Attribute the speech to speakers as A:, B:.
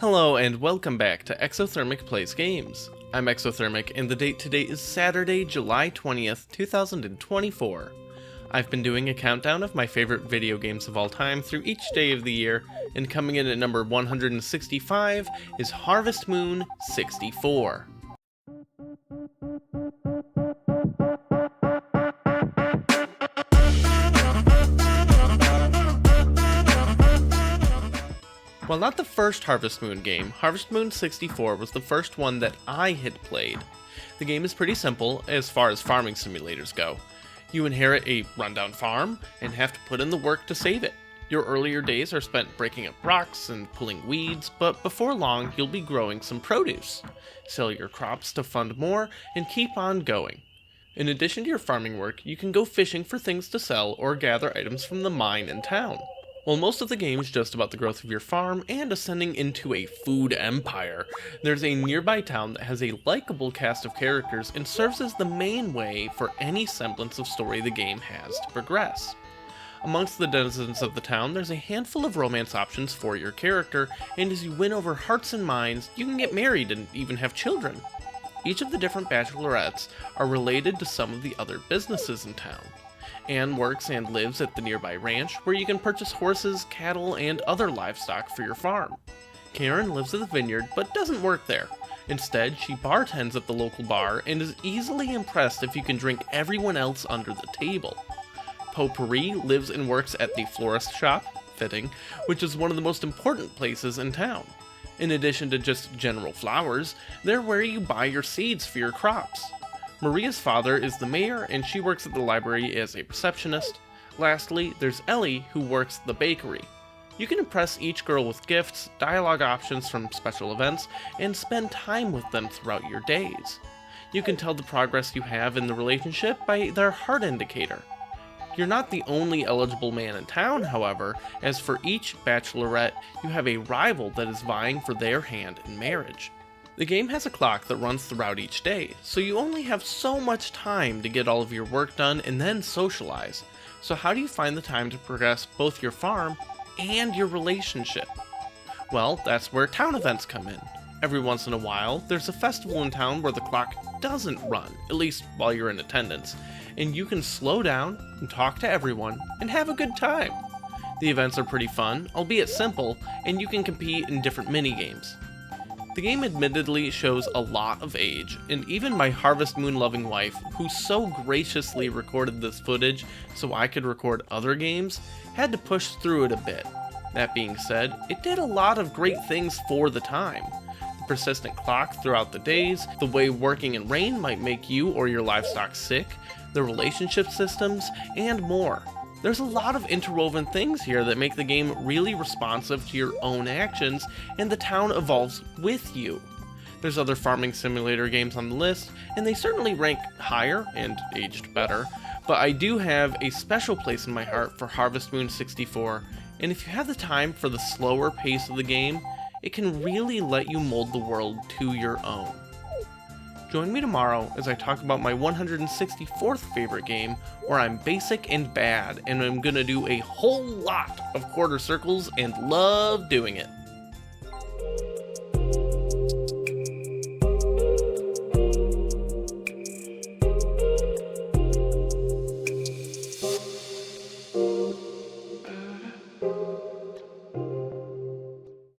A: Hello and welcome back to Exothermic Plays Games. I'm Exothermic and the date today is Saturday, July 20th, 2024. I've been doing a countdown of my favorite video games of all time through each day of the year, and coming in at number 165 is Harvest Moon 64. While not the first Harvest Moon game, Harvest Moon 64 was the first one that I had played. The game is pretty simple as far as farming simulators go. You inherit a rundown farm and have to put in the work to save it. Your earlier days are spent breaking up rocks and pulling weeds, but before long you'll be growing some produce. Sell your crops to fund more and keep on going. In addition to your farming work, you can go fishing for things to sell or gather items from the mine in town. While most of the game is just about the growth of your farm and ascending into a food empire, there's a nearby town that has a likable cast of characters and serves as the main way for any semblance of story the game has to progress. Amongst the denizens of the town, there's a handful of romance options for your character, and as you win over hearts and minds, you can get married and even have children. Each of the different bachelorettes are related to some of the other businesses in town. Anne works and lives at the nearby ranch, where you can purchase horses, cattle, and other livestock for your farm. Karen lives at the vineyard, but doesn't work there. Instead, she bartends at the local bar and is easily impressed if you can drink everyone else under the table. Potpourri lives and works at the florist shop, fitting, which is one of the most important places in town. In addition to just general flowers, they're where you buy your seeds for your crops. Maria's father is the mayor, and she works at the library as a receptionist. Lastly, there's Ellie, who works at the bakery. You can impress each girl with gifts, dialogue options from special events, and spend time with them throughout your days. You can tell the progress you have in the relationship by their heart indicator. You're not the only eligible man in town, however, as for each bachelorette, you have a rival that is vying for their hand in marriage. The game has a clock that runs throughout each day, so you only have so much time to get all of your work done and then socialize. So how do you find the time to progress both your farm and your relationship? Well, that's where town events come in. Every once in a while, there's a festival in town where the clock doesn't run, at least while you're in attendance, and you can slow down and talk to everyone and have a good time. The events are pretty fun, albeit simple, and you can compete in different mini-games. The game admittedly shows a lot of age, and even my Harvest Moon loving wife, who so graciously recorded this footage so I could record other games, had to push through it a bit. That being said, it did a lot of great things for the time. The persistent clock throughout the days, the way working in rain might make you or your livestock sick, the relationship systems, and more. There's a lot of interwoven things here that make the game really responsive to your own actions, and the town evolves with you. There's other farming simulator games on the list, and they certainly rank higher and aged better, but I do have a special place in my heart for Harvest Moon 64, and if you have the time for the slower pace of the game, it can really let you mold the world to your own. Join me tomorrow as I talk about my 164th favorite game, where I'm basic and bad, and I'm gonna do a whole lot of quarter circles and love doing it.